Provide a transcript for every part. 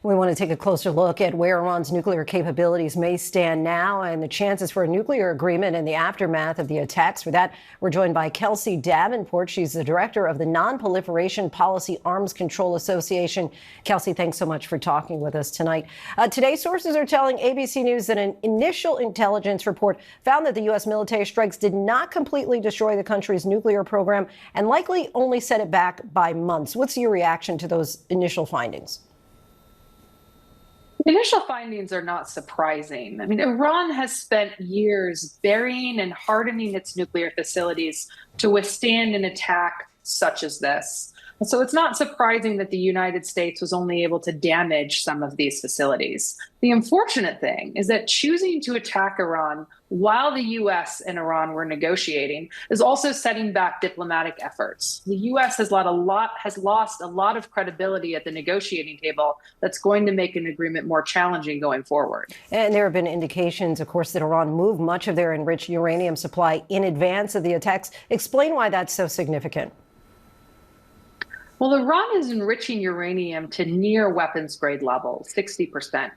We want to take a closer look at where Iran's nuclear capabilities may stand now and the chances for a nuclear agreement in the aftermath of the attacks. For that, we're joined by Kelsey Davenport. She's the director of the Nonproliferation Policy Arms Control Association. Kelsey, thanks so much for talking with us tonight. Today, sources are telling ABC News that an initial intelligence report found that the U.S. military strikes did not completely destroy the country's nuclear program and likely only set it back by months. What's your reaction to those initial findings? The initial findings are not surprising. I mean, Iran has spent years burying and hardening its nuclear facilities to withstand an attack such as this. And so it's not surprising that the United States was only able to damage some of these facilities. The unfortunate thing is that choosing to attack Iran while the U.S. and Iran were negotiating is also setting back diplomatic efforts. The U.S. has lost a lot of credibility at the negotiating table that's going to make an agreement more challenging going forward. And there have been indications, of course, that Iran moved much of their enriched uranium supply in advance of the attacks. Explain why that's so significant. Well, Iran is enriching uranium to near weapons grade levels, 60%.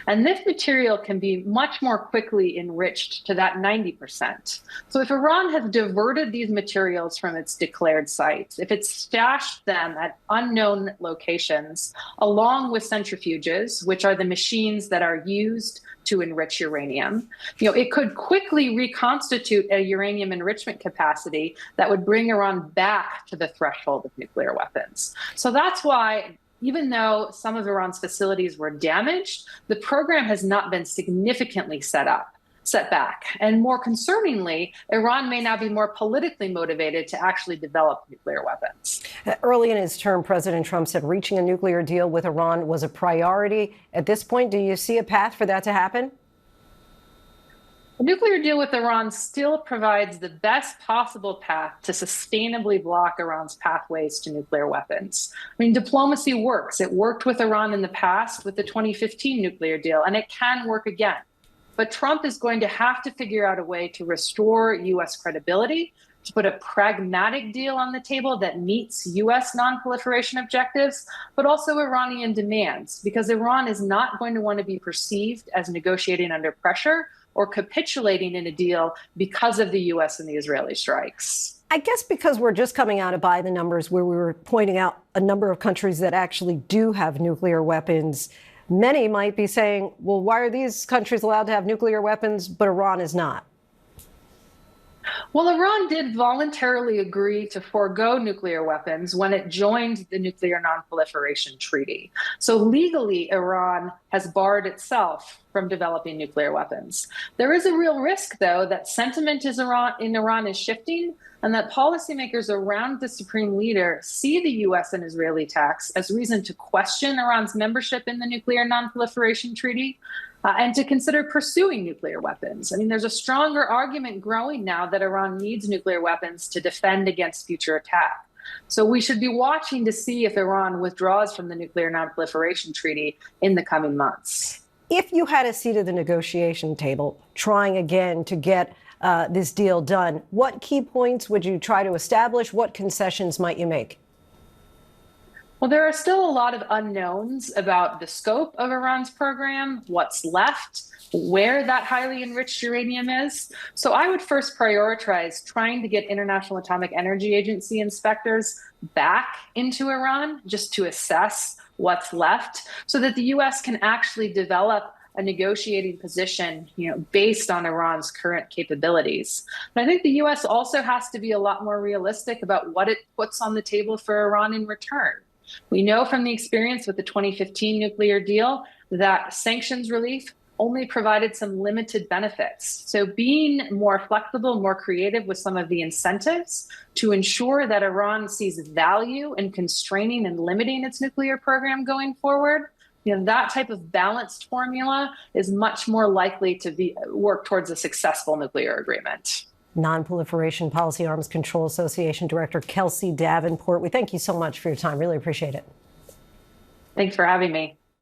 And this material can be much more quickly enriched to that 90%. So if Iran has diverted these materials from its declared sites, if it's stashed them at unknown locations, along with centrifuges, which are the machines that are used to enrich uranium, it could quickly reconstitute a uranium enrichment capacity that would bring Iran back to the threshold of nuclear weapons. So that's why, even though some of Iran's facilities were damaged, the program has not been significantly set back. And more concerningly, Iran may now be more politically motivated to actually develop nuclear weapons. Early in his term, President Trump said reaching a nuclear deal with Iran was a priority. At this point, do you see a path for that to happen? A nuclear deal with Iran still provides the best possible path to sustainably block Iran's pathways to nuclear weapons. I mean, diplomacy works. It worked with Iran in the past with the 2015 nuclear deal, and it can work again. But Trump is going to have to figure out a way to restore U.S. credibility, to put a pragmatic deal on the table that meets U.S. nonproliferation objectives, but also Iranian demands, because Iran is not going to want to be perceived as negotiating under pressure or capitulating in a deal because of the U.S. and the Israeli strikes. I guess because we're just coming out of by the numbers where we were pointing out a number of countries that actually do have nuclear weapons, many might be saying, well, why are these countries allowed to have nuclear weapons, but Iran is not? Well, Iran did voluntarily agree to forego nuclear weapons when it joined the Nuclear Nonproliferation Treaty. So legally, Iran has barred itself from developing nuclear weapons. There is a real risk, though, that sentiment in Iran is shifting, and that policymakers around the supreme leader see the U.S. and Israeli attacks as reason to question Iran's membership in the Nuclear Nonproliferation Treaty and to consider pursuing nuclear weapons. I mean, there's a stronger argument growing now that Iran needs nuclear weapons to defend against future attack. So we should be watching to see if Iran withdraws from the Nuclear Nonproliferation Treaty in the coming months. If you had a seat at the negotiation table, trying again to get this deal done, what key points would you try to establish? What concessions might you make? Well, there are still a lot of unknowns about the scope of Iran's program, what's left, where that highly enriched uranium is. So I would first prioritize trying to get International Atomic Energy Agency inspectors back into Iran just to assess what's left so that the U.S. can actually develop a negotiating position, based on Iran's current capabilities. But I think the U.S. also has to be a lot more realistic about what it puts on the table for Iran in return. We know from the experience with the 2015 nuclear deal that sanctions relief only provided some limited benefits. So being more flexible, more creative with some of the incentives to ensure that Iran sees value in constraining and limiting its nuclear program going forward, that type of balanced formula is much more likely to work towards a successful nuclear agreement. Nonproliferation Policy Arms Control Association Director Kelsey Davenport, we thank you so much for your time. Really appreciate it. Thanks for having me.